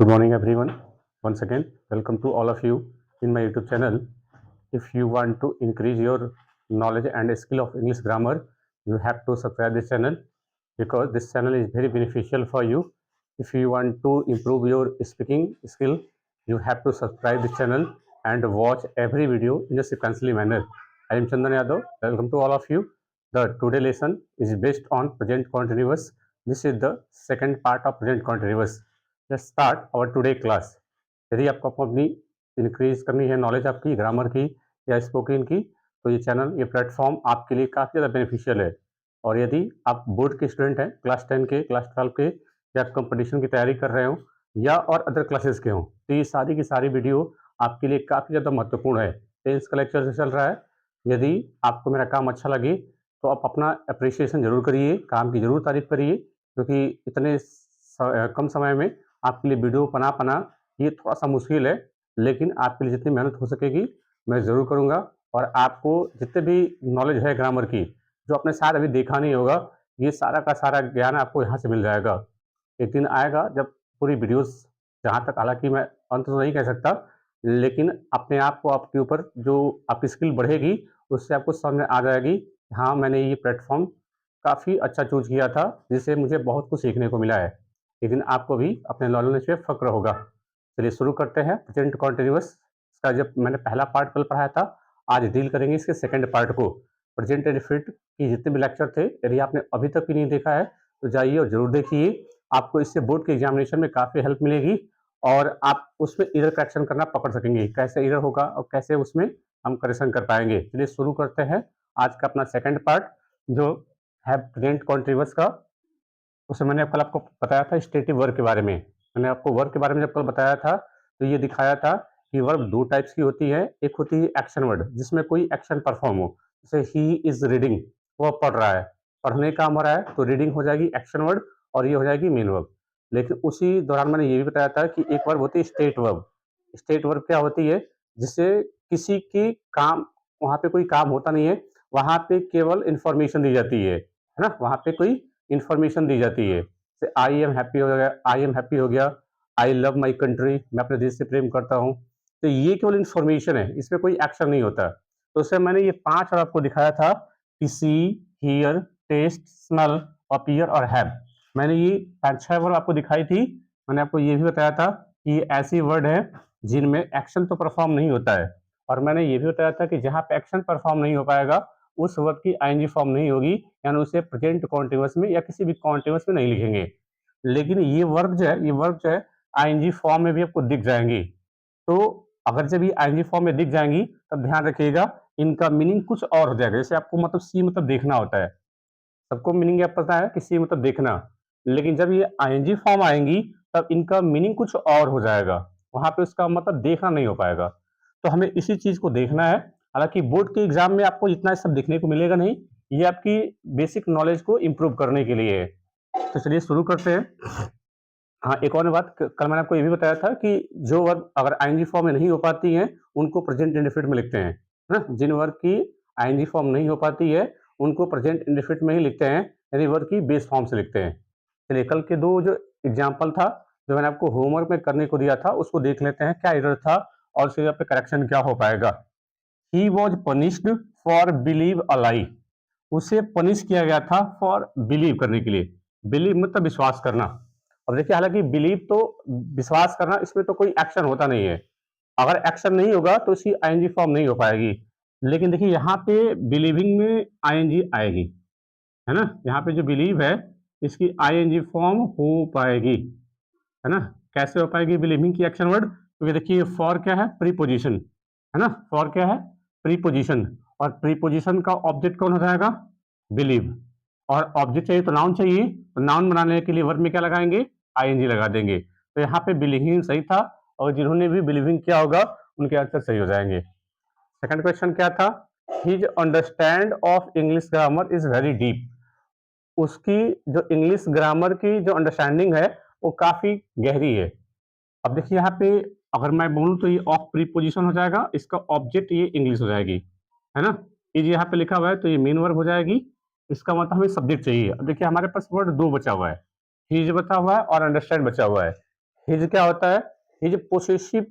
Good morning, everyone. Once again, welcome to all of you in my YouTube channel. If you want to increase your knowledge and skill of English grammar, you have to subscribe this channel because this channel is very beneficial for you. If you want to improve your speaking skill, you have to subscribe this channel and watch every video in a sequentially manner. I am Chandan Yadav. Welcome to all of you. The today lesson is based on present continuous. This is the second part of present continuous. Let's start our today class. यदि आपको अपनी increase करनी है knowledge आपकी grammar की या spoken की, तो ये चैनल ये प्लेटफॉर्म आपके लिए काफ़ी ज़्यादा बेनिफिशियल है। और यदि आप बोर्ड के स्टूडेंट हैं, क्लास 10 के, क्लास 12 के, या कंपटीशन की तैयारी कर रहे हो या और अदर क्लासेस के हों, तो ये सारी की सारी वीडियो आपके लिए काफ़ी ज़्यादा महत्वपूर्ण है। टेंस का लेक्चर चल रहा है। यदि आपको मेरा काम अच्छा लगे तो आप अपना अप्रिसिएशन ज़रूर करिए, काम की ज़रूर तारीफ करिए, क्योंकि इतने कम समय में आपके लिए वीडियो बना पाना ये थोड़ा-सा मुश्किल है, लेकिन आपके लिए जितनी मेहनत हो सकेगी, मैं ज़रूर करूँगा। और आपको जितने भी नॉलेज है ग्रामर की, जो आपने शायद अभी देखा नहीं होगा, ये सारा का सारा ज्ञान आपको यहाँ से मिल जाएगा। एक दिन आएगा जब पूरी वीडियोज़, जहाँ तक हालाँकि मैं अंत तो नहीं कह सकता, लेकिन अपने आप को आपके ऊपर जो आपकी स्किल बढ़ेगी, उससे आपको समझ में आ जाएगी, हाँ, मैंने ये प्लेटफ़ॉर्म काफ़ी अच्छा चूज़ किया था, जिससे मुझे बहुत कुछ सीखने को मिला है। एक दिन आपको भी अपने नॉलेज पे फ़क्र होगा। चलिए शुरू करते हैं प्रेजेंट कॉन्टिन्यूअस का। जब मैंने पहला पार्ट कल पढ़ाया था, आज डील करेंगे इसके सेकंड पार्ट को। प्रेजेंट इंडेफिनिट की जितने भी लेक्चर थे, यदि आपने अभी तक भी नहीं देखा है तो जाइए और ज़रूर देखिए। आपको इससे बोर्ड के एग्जामिनेशन में काफ़ी हेल्प मिलेगी और आप उसमें एरर करेक्शन करना पकड़ सकेंगे, कैसे एरर होगा और कैसे उसमें हम करेक्शन कर पाएंगे। चलिए शुरू करते हैं आज का अपना सेकंड पार्ट, जो है प्रेजेंट कॉन्टिन्यूअस का। उसमें मैंने कल आपको बताया था स्टेटिव वर्ब के बारे में। मैंने आपको वर्ब के बारे में जब कल बताया था, तो ये दिखाया था कि वर्ब 2 टाइप्स की होती है। एक होती है एक्शन वर्ड, जिसमें कोई एक्शन परफॉर्म हो, जैसे ही इज़ रीडिंग, वो पढ़ रहा है, पढ़ने का काम हो रहा है, तो रीडिंग हो जाएगी एक्शन वर्ड और ये हो जाएगी मेन वर्ब। लेकिन उसी दौरान मैंने ये भी बताया था कि एक वर्ब होती है स्टेट वर्ब। स्टेट वर्ब क्या होती है? जिससे किसी की काम, वहाँ पे कोई काम होता नहीं है, वहाँ पे केवल इन्फॉर्मेशन दी जाती है ना? वहाँ पे कोई इन्फॉर्मेशन दी जाती है। जैसे आई एम हैप्पी हो गया, आई एम हैप्पी हो गया, आई लव माई कंट्री, मैं अपने देश से प्रेम करता हूँ। तो ये केवल इन्फॉर्मेशन है, इसमें कोई एक्शन नहीं होता। तो उससे मैंने ये 5 वर्ड आपको दिखाया था कि सी, हियर, टेस्ट, स्मेल, अपीयर और हैव। मैंने ये 5-6 वर्ड आपको दिखाई थी। मैंने आपको ये भी बताया था कि ये ऐसी वर्ड है जिनमें एक्शन तो परफॉर्म नहीं होता है, और मैंने ये भी बताया था कि जहाँ पे एक्शन परफॉर्म नहीं हो पाएगा, उस वर्ब की आईएनजी फॉर्म नहीं होगी, यानी उसे प्रेजेंट कॉन्टिन्यूअस में या किसी भी कॉन्टिन्यूअस में नहीं लिखेंगे। लेकिन ये वर्ब जो है, ये वर्ब जो है आईएनजी फॉर्म में भी आपको दिख जाएंगी। तो अगर जब ये आईएनजी फॉर्म में दिख जाएंगी, तब ध्यान रखिएगा इनका मीनिंग कुछ और हो जाएगा। जैसे आपको मतलब सी मतलब देखना होता है, सबको मीनिंग आप पता है कि सी मतलब देखना, लेकिन जब ये आईएनजी फॉर्म आएंगी तब इनका मीनिंग कुछ और हो जाएगा। वहां पे उसका मतलब देखना नहीं हो पाएगा। तो हमें इसी चीज को देखना है। हालांकि बोर्ड के एग्जाम में आपको इतना सब देखने को मिलेगा नहीं, ये आपकी बेसिक नॉलेज को इम्प्रूव करने के लिए है। तो चलिए शुरू करते हैं। हाँ, एक और बात, कल मैंने आपको ये भी बताया था कि जो वर्ब अगर आईएनजी फॉर्म में नहीं हो पाती हैं, उनको प्रेजेंट इंडेफिनिट में लिखते हैं, है ना? जिन वर्ब की आईएनजी फॉर्म नहीं हो पाती है, उनको प्रेजेंट इंडेफिनिट में ही लिखते हैं, यानी वर्ब की बेस फॉर्म से लिखते हैं। चलिए कल के 2 जो एग्जाम्पल था, जो मैंने आपको होमवर्क में करने को दिया था, उसको देख लेते हैं क्या एरर था और उसके यहाँ पे करेक्शन क्या हो पाएगा। He was punished for believe a lie. उसे पनिश किया गया था फॉर बिलीव करने के लिए। बिलीव मतलब विश्वास करना। अब देखिए, हालांकि बिलीव तो विश्वास करना, इसमें तो कोई एक्शन होता नहीं है। अगर एक्शन नहीं होगा तो इसकी आईएनजी फॉर्म नहीं हो पाएगी। लेकिन देखिए यहाँ पे बिलीविंग में आईएनजी आएगी, है ना? यहाँ पे जो बिलीव है, इसकी आईएनजी फॉर्म हो पाएगी, है ना? कैसे हो पाएगी बिलीविंग की एक्शन वर्ड? क्योंकि देखिए फॉर क्या है? प्रीपोजिशन, है ना? फॉर क्या है? प्रीपोजिशन। और प्रीपोजिशन का ऑब्जेक्ट कौन हो जाएगा? बिलीव। और ऑब्जेक्ट चाहिए तो नाउन चाहिए, तो नाउन बनाने के लिए वर्ब में क्या लगाएंगे? आईएनजी लगा देंगे। तो यहाँ पे बिलीविंग सही था, और जिन्होंने भी बिलीविंग किया होगा उनके आंसर सही हो जाएंगे। सेकंड क्वेश्चन क्या था? His understand of English grammar is very deep. उसकी जो इंग्लिश ग्रामर की जो अंडरस्टैंडिंग है, वो काफी गहरी है। अब देखिए यहाँ पे अगर मैं बोलूँ तो ये ऑफ प्रीपोजिशन हो जाएगा, इसका ऑब्जेक्ट ये इंग्लिश हो जाएगी, है ना? ये जो यहाँ पे लिखा हुआ है तो ये मेन वर्ब हो जाएगी। इसका मतलब हमें सब्जेक्ट चाहिए। अब देखिए हमारे पास वर्ड 2 बचा हुआ है, हीज बचा हुआ है और अंडरस्टैंड बचा हुआ है। हिज क्या होता है? हिज पोसेसिव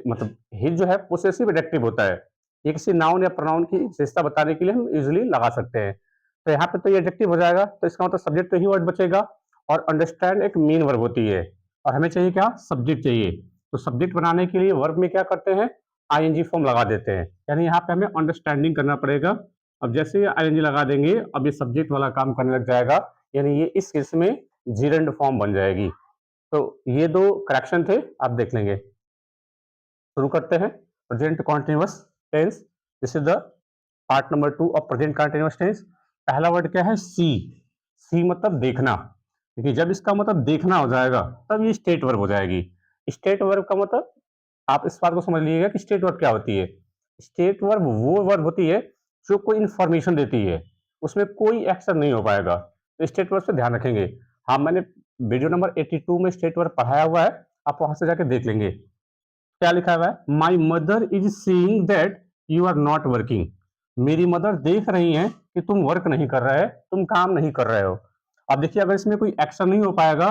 मतलब हिज जो है पोसेसिव एडजेक्टिव होता है। ये किसी नाउन या प्रोनाउन की विशेषता बताने के लिए हम यूजुअली लगा सकते हैं। तो यहाँ पे तो ये एडजेक्टिव हो जाएगा, तो इसका मतलब सब्जेक्ट तो ही वर्ड बचेगा, और अंडरस्टैंड एक मेन वर्ब होती है, और हमें चाहिए क्या? सब्जेक्ट चाहिए। तो सब्जेक्ट बनाने के लिए वर्ब में क्या करते हैं? आईएनजी फॉर्म लगा देते हैं, यानी यहाँ पे हमें अंडरस्टैंडिंग करना पड़ेगा। अब जैसे ही आईएनजी लगा देंगे, अब ये सब्जेक्ट वाला काम करने लग जाएगा, यानी ये इस केस में जीरेंड फॉर्म बन जाएगी। तो ये 2 करेक्शन थे, आप देख लेंगे। शुरू करते हैं। Present continuous tense, this is the part number 2 of present continuous tense. पहला वर्ड क्या है? सी। सी मतलब देखना। देखिए, जब इसका मतलब देखना हो जाएगा, तब ये स्टेट वर्ब हो जाएगी। स्टेट वर्ब का मतलब आप इस बात को समझ लीजिएगा कि स्टेट वर्ब क्या होती है। स्टेट वर्ब वो वर्ब होती है जो कोई इंफॉर्मेशन देती है, उसमें कोई एक्शन नहीं हो पाएगा। तो स्टेट वर्ब से ध्यान रखेंगे। हाँ, मैंने वीडियो नंबर 82 में स्टेट वर्ब पढ़ाया हुआ है, आप वहां से जाके देख लेंगे। क्या लिखा हुआ है? My mother is seeing that you are not working. मेरी मदर देख रही हैं कि तुम वर्क नहीं कर रहे, तुम काम नहीं कर रहे हो। अब देखिए, अगर इसमें कोई एक्शन नहीं हो पाएगा,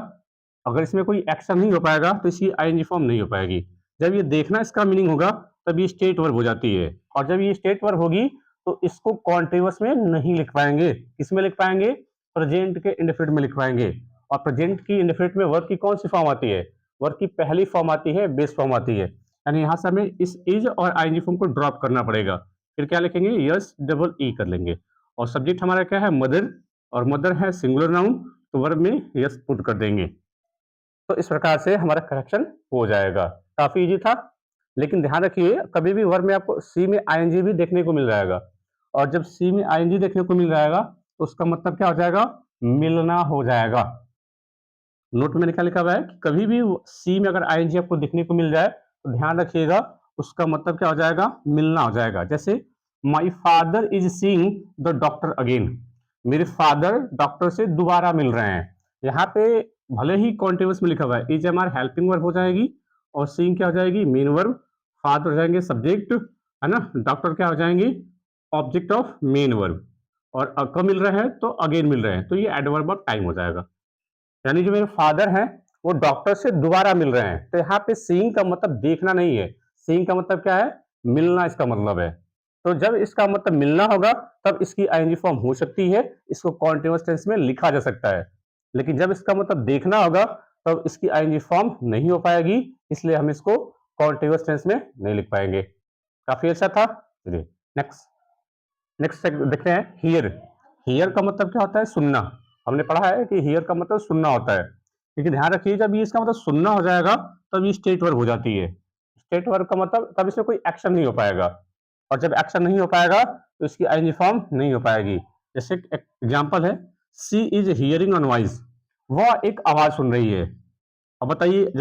अगर इसमें कोई एक्शन नहीं हो पाएगा, तो इसकी आईएनजी फॉर्म नहीं हो पाएगी। जब ये देखना इसका मीनिंग होगा, तब ये स्टेट वर्ब हो जाती है, और जब ये स्टेट वर्ब होगी, तो इसको कॉन्टिन्यूअस में नहीं लिख पाएंगे। किसमें लिख पाएंगे? प्रेजेंट के इंडेफिनिट में लिख पाएंगे। और प्रेजेंट की इंडेफिनिट में वर्ब की कौन सी फॉर्म आती है? वर्ब की पहली फॉर्म आती है, बेस फॉर्म आती है। यानी यहाँ से हमें इस इज और आईएनजी फॉर्म को ड्रॉप करना पड़ेगा। फिर क्या लिखेंगे? यस डबल ई कर लेंगे। और सब्जेक्ट हमारा क्या है? मदर, और मदर है सिंगुलर नाउन, तो वर्ब में यस पुट कर देंगे। तो इस प्रकार से हमारा करेक्शन हो जाएगा। काफी इजी था, लेकिन ध्यान रखिए, कभी भी वर्ब में आपको सी में आईएनजी भी देखने को मिल जाएगा, और जब सी में आईएनजी देखने को मिल जाएगा, तो उसका मतलब क्या हो जाएगा? मिलना हो जाएगा। नोट में क्या लिखा हुआ है कि कभी भी सी में अगर आईएनजी आपको देखने को मिल जाए, तो ध्यान रखिएगा, उसका मतलब क्या हो जाएगा? मिलना हो जाएगा। जैसे my father is seeing the doctor again. मेरे फादर डॉक्टर से दोबारा मिल रहे हैं। यहाँ पे भले ही कॉन्टिन्यूअस में लिखा हुआ है, इज हमारा हेल्पिंग वर्ब हो जाएगी, और सीइंग क्या हो जाएगी? Main verb. फादर हो जाएंगे सब्जेक्ट, है ना। डॉक्टर क्या हो जाएंगे? Object of main verb. और कब मिल रहे हैं? तो अगेन मिल रहे हैं, तो ये एडवर्ब ऑफ टाइम हो जाएगा। यानी जो मेरे फादर हैं, वो डॉक्टर से दोबारा मिल रहे हैं। तो यहाँ पे सीइंग का मतलब देखना नहीं है, सीइंग का मतलब क्या है? मिलना इसका मतलब है। तो जब इसका मतलब मिलना होगा, तब इसकी आईएनजी फॉर्म हो सकती है, इसको कॉन्टिन्यूअस टेंस में लिखा जा सकता है। लेकिन जब इसका मतलब देखना होगा, तब इसकी आईएनजी फॉर्म नहीं हो पाएगी, इसलिए हम इसको कॉन्टिन्यूअस टेंस में नहीं लिख पाएंगे। काफी अच्छा था। चलिए नेक्स्ट नेक्स्ट देखते हैं। हियर। हियर का मतलब क्या होता है? सुनना। हमने पढ़ा है कि हियर का मतलब सुनना होता है, लेकिन ध्यान रखिए, जब ये इसका मतलब सुनना हो जाएगा, तब ये स्टेट वर्ब हो जाती है। स्टेट वर्ब का मतलब तब इसमें कोई एक्शन नहीं हो पाएगा, और जब एक्शन नहीं हो पाएगा, तो इसकी आईएनजी फॉर्म नहीं हो पाएगी। जैसे एक एग्जांपल है, सी इज हियरिंग अ नॉइज। वह एक आवाज सुन रही है। अब बताइए,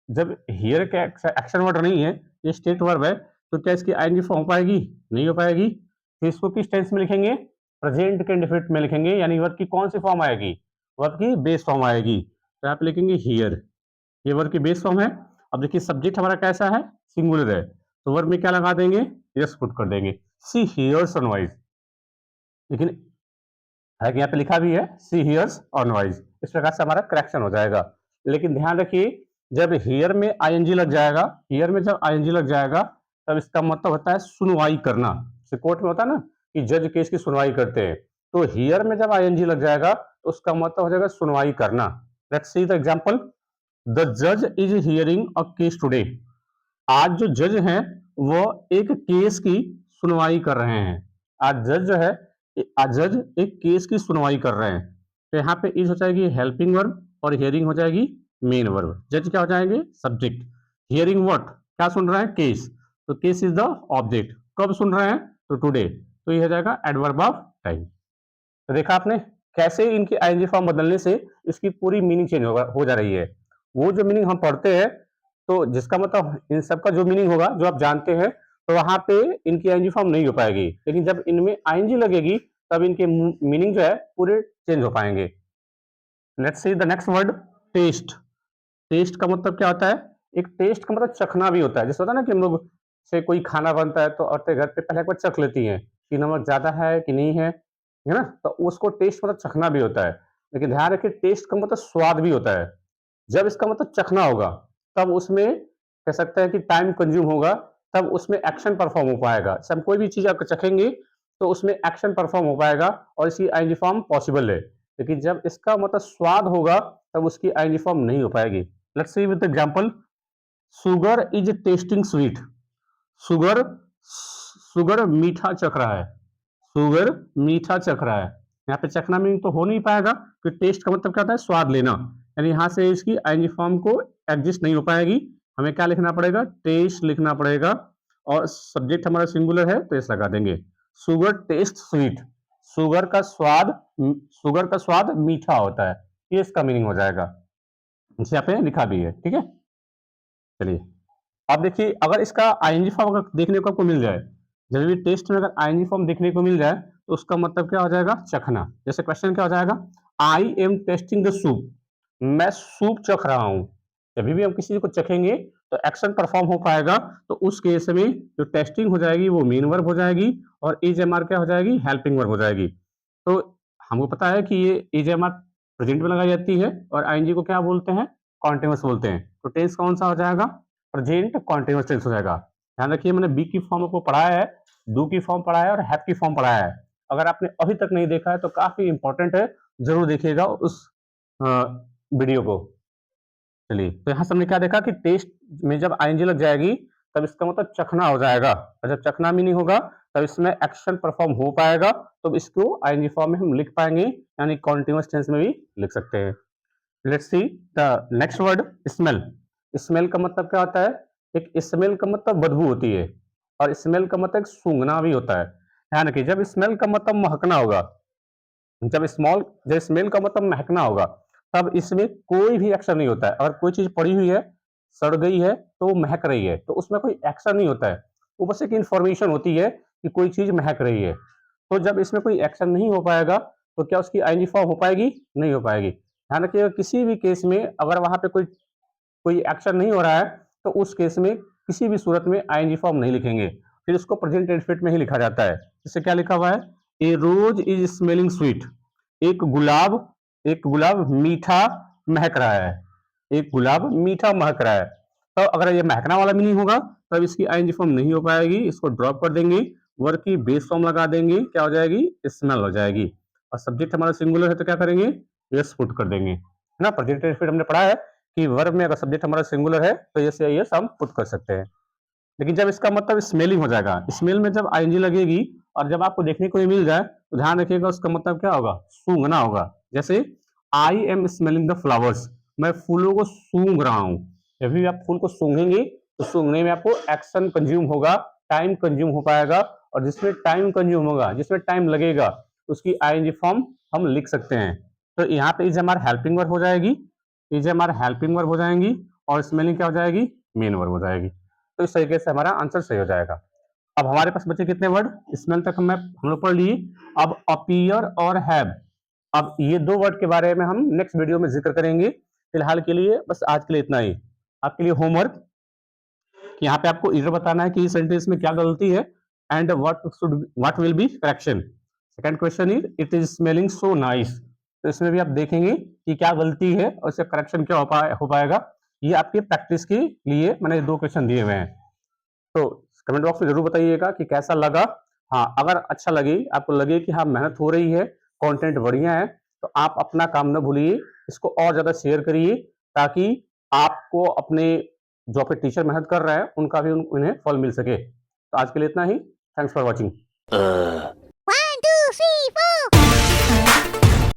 जब हियर का एक्शन वर्ड नहीं है, ये स्टेट वर्ब है, तो क्या इसकी आईएनजी फॉर्म हो पाएगी? नहीं हो पाएगी। तो इसको किस टेंस में लिखेंगे? प्रेजेंट के इंडेफिनिट में लिखेंगे, यानी वर्ब की कौन सी फॉर्म आएगी? वर्ब की बेस फॉर्म आएगी। तो यहाँ पे लिखेंगे हियर, ये वर्ब की बेस फॉर्म है। अब देखिए, सब्जेक्ट हमारा कैसा है? सिंगुलर है, तो वर्ब में क्या लगा देंगे? यस पुट कर देंगे। सी हियर्स अ नॉइज। लेकिन हालांकि यहाँ पे लिखा भी है सी हियर्स और नॉइज, इस प्रकार से हमारा करेक्शन हो जाएगा। लेकिन ध्यान रखिए, जब हियर में आईएनजी लग जाएगा, हियर में जब आईएनजी लग जाएगा, तब इसका मतलब होता है सुनवाई करना। जैसे कोर्ट में होता है ना कि जज केस की सुनवाई करते हैं, तो हियर में जब आईएनजी लग जाएगा, तो उसका मतलब हो जाएगा सुनवाई करना। Let's see the example. The जज is hearing a case today. आज जो जज हैं, वो एक केस की सुनवाई कर रहे हैं। आज जज जो है, आज जज एक केस की सुनवाई कर रहे हैं। तो यहाँ पे इज हो जाएगी हेल्पिंग वर्ब, और हियरिंग हो जाएगी मेन वर्ब। जज क्या हो जाएंगे? सब्जेक्ट। Hearing what? क्या सुन रहे हैं? केस। तो केस इज द ऑब्जेक्ट। कब सुन रहे हैं? तो टुडे। तो ये हो जाएगा एडवर्ब ऑफ टाइम। तो देखा आपने कैसे इनकी आईएनजी फॉर्म बदलने से इसकी पूरी मीनिंग चेंज हो जा रही है। वो जो मीनिंग हम पढ़ते हैं, तो जिसका मतलब इन सब का जो मीनिंग होगा, जो आप जानते हैं, तो वहां पे इनकी आईएनजी फॉर्म नहीं हो पाएगी। लेकिन जब इनमें आईएनजी लगेगी, तब इनके मीनिंग जो है पूरे चेंज हो पाएंगे। Let's see the next word, test. Test का मतलब क्या होता है? एक टेस्ट का मतलब चखना भी होता है। जैसे होता है ना कि हम लोग से कोई खाना बनता है, तो औरतें घर पे पहले एक बार चख लेती हैं कि नमक ज्यादा है कि नहीं है ना। तो उसको टेस्ट मतलब चखना भी होता है। लेकिन ध्यान रखिए, टेस्ट का मतलब स्वाद भी होता है। जब इसका मतलब चखना होगा, तब उसमें कह सकते हैं कि टाइम कंज्यूम होगा, तब उसमें एक्शन परफॉर्म हो पाएगा। जैसे हम कोई भी चीज़ अगर चखेंगे, तो उसमें एक्शन परफॉर्म हो पाएगा और इसकी आईएनजी फॉर्म पॉसिबल है। लेकिन जब इसका मतलब स्वाद होगा, तब उसकी आईएनजी फॉर्म नहीं हो पाएगी। Let's see with example, sugar is testing sweet. Sugar sugar मीठा चख रहा है। शुगर मीठा चख रहा है। यहाँ पे चखना मीनिंग तो हो नहीं पाएगा, क्योंकि टेस्ट का मतलब क्या होता है, स्वाद लेना। यानी यहाँ से इसकी आईएनजी फॉर्म को एग्जिस्ट नहीं हो पाएगी। हमें क्या लिखना पड़ेगा, टेस्ट लिखना पड़ेगा, और सब्जेक्ट हमारा सिंगुलर है तो इस लगा देंगे। Sugar test sweet. शुगर का स्वाद शुगर का स्वाद मीठा होता है, ये इसका मीनिंग हो जाएगा। इसे यहाँ पे लिखा भी है, ठीक है। चलिए अब देखिए, अगर इसका आईएनजी फॉर्म अगर देखने को आपको मिल जाए, जब भी टेस्ट में अगर आईएनजी फॉर्म देखने को मिल जाए, तो उसका मतलब क्या हो जाएगा, चखना। जैसे क्वेश्चन क्या हो जाएगा, I am testing the soup. मैं सूप चख रहा हूं। जब भी हम किसी चीज को चखेंगे तो एक्शन परफॉर्म हो पाएगा, तो उस केस में जो टेस्टिंग हो जाएगी वो मेन वर्ब हो जाएगी, और इज एम आर क्या हो जाएगी, हेल्पिंग वर्ब हो जाएगी। तो हमको पता है कि ये इज एम आर प्रेजेंट में लगाई जाती है, और आईएनजी को क्या बोलते हैं, कॉन्टिन्यूअस बोलते हैं। तो टेंस कौन सा हो जाएगा, प्रेजेंट कॉन्टिन्यूअस टेंस हो जाएगा। ध्यान रखिए, मैंने बी की फॉर्म आपको पढ़ाया है, डू की फॉर्म पढ़ाया है, और हैव की फॉर्म पढ़ाया है। अगर आपने अभी तक नहीं देखा है तो काफी इंपॉर्टेंट है, जरूर देखिएगा उस वीडियो को। चलिए, तो यहाँ से हमने क्या देखा कि टेस्ट में जब आईएनजी लग जाएगी, तब इसका मतलब चखना हो जाएगा, और जब चखना भी नहीं होगा, तब इसमें एक्शन परफॉर्म हो पाएगा, तो इसको आईएनजी फॉर्म में हम लिख पाएंगे, यानी कॉन्टिन्यूअस टेंस में भी लिख सकते हैं। Let's see the next word, smell. Smell का मतलब क्या होता है, एक स्मेल का मतलब बदबू होती है, और स्मेल का मतलब सूंघना भी होता है। ध्यान रखिए, जब स्मेल का मतलब महकना होगा, जब स्मेल का मतलब महकना होगा, तब इसमें कोई भी एक्शन नहीं होता है। अगर कोई चीज पड़ी हुई है, सड़ गई है, तो वो महक रही है, तो उसमें कोई एक्शन नहीं होता है, वो बस एक इंफॉर्मेशन होती है कि कोई चीज महक रही है। तो जब इसमें कोई एक्शन नहीं हो पाएगा, तो क्या उसकी आईएनजी फॉर्म हो पाएगी, नहीं हो पाएगी। ध्यान रखिएगा, किसी भी केस में अगर वहां पे कोई कोई एक्शन नहीं हो रहा है, तो उस केस में किसी भी सूरत में आईएनजी फॉर्म नहीं लिखेंगे, फिर उसको प्रेजेंट इंडेफिनिट में ही लिखा जाता है। जैसे क्या लिखा हुआ है, ए रोज इज स्मेलिंग स्वीट। एक गुलाब मीठा महक रहा है। एक गुलाब मीठा महक रहा है। तो अगर ये महकना वाला मीनिंग होगा, तब इसकी आईएनजी फॉर्म नहीं हो पाएगी, इसको ड्रॉप कर देंगे, वर्ब की बेस फॉर्म लगा देंगे, क्या हो जाएगी, स्मेल हो जाएगी। और सब्जेक्ट हमारा सिंगुलर है तो क्या करेंगे, यस पुट कर देंगे, है ना। प्रेजेंट इंडेफिनिट हमने पढ़ा है कि वर्ब में अगर सब्जेक्ट हमारा सिंगुलर है तो यस या यस हम पुट कर सकते हैं। लेकिन जब इसका मतलब स्मेलिंग हो जाएगा, स्मेल में जब आईएनजी लगेगी और जब आपको देखने को मिल जाए, तो ध्यान रखिएगा उसका मतलब क्या होगा, सूंघना होगा। जैसे I am smelling the flowers, मैं फूलों को सूंघ रहा हूं। जब भी आप फूल को सूंघेंगे, तो सूंघने में आपको एक्शन कंज्यूम होगा, टाइम कंज्यूम हो पाएगा, और जिसमें टाइम कंज्यूम होगा, जिसमें टाइम लगेगा, उसकी आईएनजी फॉर्म हम लिख सकते हैं। तो यहाँ पे इज हमारा हेल्पिंग वर्ब हो जाएगी, इज हमारा हेल्पिंग वर्ब हो जाएंगी, और स्मेलिंग क्या हो जाएगी, मेन वर्ब हो जाएगी। तो इस तरीके से हमारा आंसर सही हो जाएगा। अब हमारे पास बचे कितने वर्ड, स्मेल तक हम लोग पढ़ लिए। अब अपीयर और हैव, अब ये दो वर्ड के बारे में हम नेक्स्ट वीडियो में जिक्र करेंगे। फिलहाल के लिए बस आज के लिए इतना ही। आपके लिए होमवर्क, कि यहाँ पे आपको इधर बताना है कि इस सेंटेंस में क्या गलती है, and what will be correction. Second question is it is smelling so nice. तो इसमें भी आप देखेंगे कि क्या गलती है और इसका करेक्शन क्या हो पाएगा। ये आपके प्रैक्टिस के लिए मैंने दो क्वेश्चन दिए हुए हैं। तो कमेंट बॉक्स में जरूर बताइएगा कि कैसा लगा। हाँ, अगर अच्छा लगे, आपको लगे कि हाँ मेहनत हो रही है, कंटेंट बढ़िया है, तो आप अपना काम न भूलिए, इसको और ज्यादा शेयर करिए, ताकि आपको अपने जो आपके टीचर मेहनत कर रहे हैं उनका भी उन्हें फल मिल सके। तो आज के लिए इतना ही। Thanks for watching.